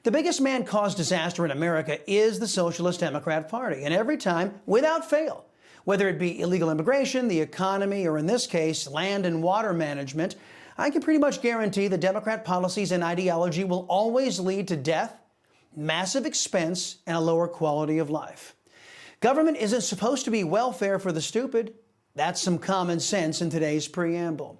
The biggest man-caused disaster in America is the Socialist Democrat Party, and every time, without fail, whether it be illegal immigration, the economy, or in this case, land and water management, I can pretty much guarantee the Democrat policies and ideology will always lead to death, massive expense, and a lower quality of life. Government isn't supposed to be welfare for the stupid. That's some common sense in today's preamble.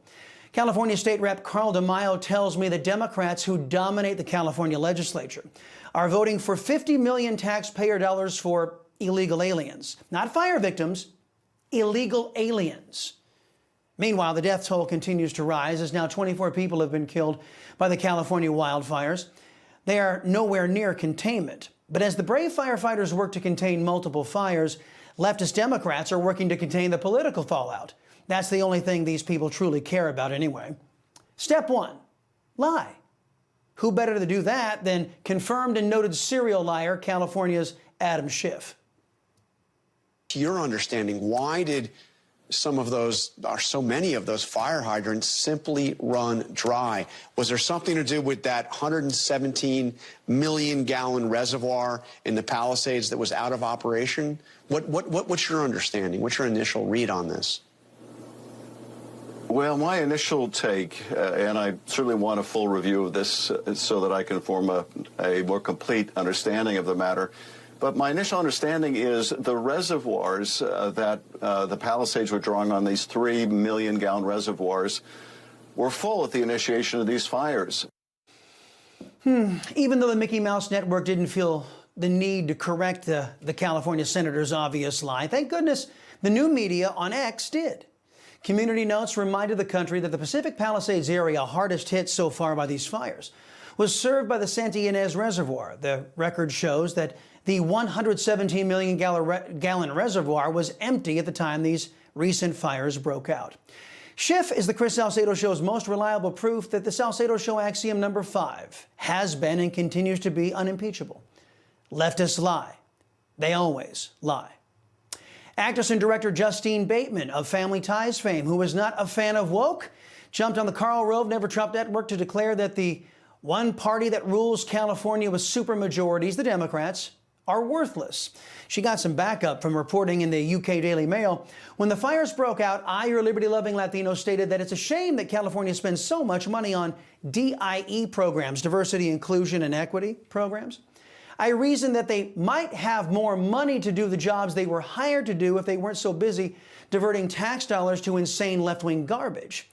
California State Rep Carl DeMaio tells me that Democrats who dominate the California legislature are voting for 50 million taxpayer dollars for illegal aliens. Not fire victims, illegal aliens. Meanwhile, the death toll continues to rise as now 24 people have been killed by the California wildfires. They are nowhere near containment. But as the brave firefighters work to contain multiple fires, leftist Democrats are working to contain the political fallout. That's the only thing these people truly care about anyway. Step one, lie. Who better to do that than confirmed and noted serial liar, California's Adam Schiff? To your understanding, why did so many of those fire hydrants simply run dry? Was there something to do with that 117 million gallon reservoir in the Palisades that was out of operation? What's your understanding? What's your initial read on this? Well, my initial take, and I certainly want a full review of this so that I can form a more complete understanding of the matter. But my initial understanding is the reservoirs that the Palisades were drawing on, these 3 million gallon reservoirs, were full at the initiation of these fires. Even though the Mickey Mouse Network didn't feel the need to correct the California senator's obvious lie, thank goodness the new media on X did. Community Notes reminded the country that the Pacific Palisades area, hardest hit so far by these fires, was served by the Santa Ynez Reservoir. The record shows that the 117 million gallon reservoir was empty at the time these recent fires broke out. Schiff is the Chris Salcedo Show's most reliable proof that the Salcedo Show axiom number 5 has been and continues to be unimpeachable. Leftists lie. They always lie. Actress and director Justine Bateman of Family Ties fame, who was not a fan of woke, jumped on the Karl Rove Never Trump Network to declare that the one party that rules California with supermajorities, the Democrats, are worthless. She got some backup from reporting in the UK Daily Mail. When the fires broke out, I, your liberty-loving Latino, stated that it's a shame that California spends so much money on DIE programs, diversity, inclusion, and equity programs. I reasoned that they might have more money to do the jobs they were hired to do if they weren't so busy diverting tax dollars to insane left-wing garbage.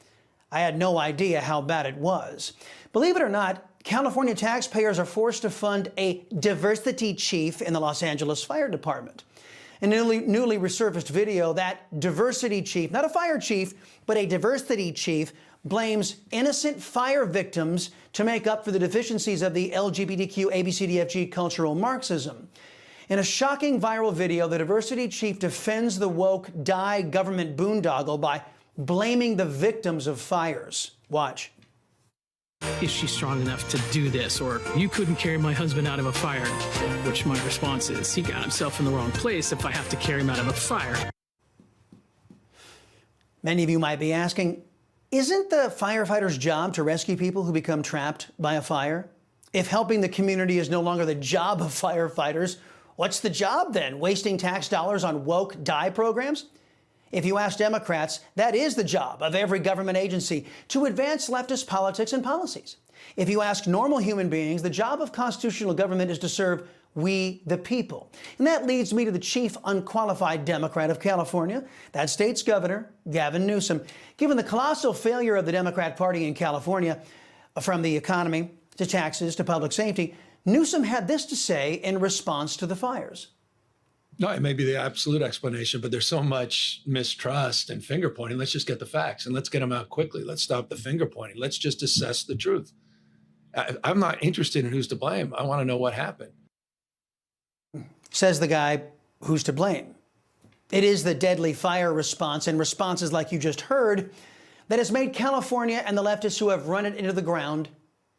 I had no idea how bad it was. Believe it or not, California taxpayers are forced to fund a diversity chief in the Los Angeles Fire Department. In a newly resurfaced video, that diversity chief, not a fire chief, but a diversity chief, blames innocent fire victims to make up for the deficiencies of the LGBTQ ABCDFG cultural Marxism. In a shocking viral video, the diversity chief defends the woke die government boondoggle by blaming the victims of fires. Watch. Is she strong enough to do this? Or you couldn't carry my husband out of a fire, which my response is, he got himself in the wrong place if I have to carry him out of a fire. Many of you might be asking, isn't the firefighter's job to rescue people who become trapped by a fire? If helping the community is no longer the job of firefighters, what's the job then? Wasting tax dollars on woke die programs? If you ask Democrats, that is the job of every government agency, to advance leftist politics and policies. If you ask normal human beings, the job of constitutional government is to serve we the people. And that leads me to the chief unqualified Democrat of California, that state's governor, Gavin Newsom. Given the colossal failure of the Democrat Party in California, from the economy to taxes to public safety, Newsom had this to say in response to the fires. No, it may be the absolute explanation, but there's so much mistrust and finger pointing. Let's just get the facts and let's get them out quickly. Let's stop the finger pointing. Let's just assess the truth. I'm not interested in who's to blame. I want to know what happened. Says the guy who's to blame. It is the deadly fire response and responses like you just heard that has made California and the leftists who have run it into the ground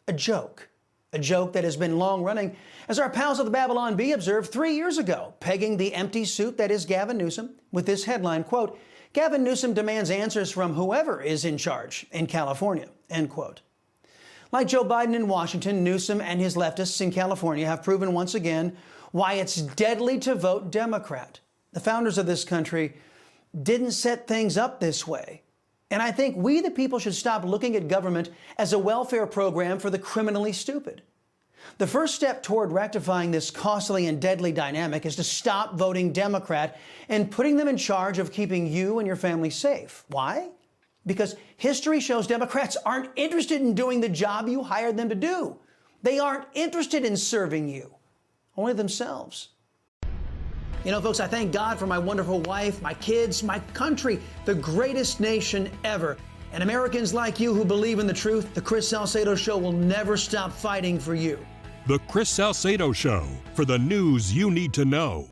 a joke. A joke that has been long running, as our pals of the Babylon Bee observed 3 years ago, pegging the empty suit that is Gavin Newsom with this headline, quote, Gavin Newsom demands answers from whoever is in charge in California, end quote. Like Joe Biden in Washington, Newsom and his leftists in California have proven once again why it's deadly to vote Democrat. The founders of this country didn't set things up this way. And I think we, the people, should stop looking at government as a welfare program for the criminally stupid. The first step toward rectifying this costly and deadly dynamic is to stop voting Democrat and putting them in charge of keeping you and your family safe. Why? Because history shows Democrats aren't interested in doing the job you hired them to do. They aren't interested in serving you, only themselves. You know, folks, I thank God for my wonderful wife, my kids, my country, the greatest nation ever. And Americans like you who believe in the truth, the Chris Salcedo Show will never stop fighting for you. The Chris Salcedo Show, for the news you need to know.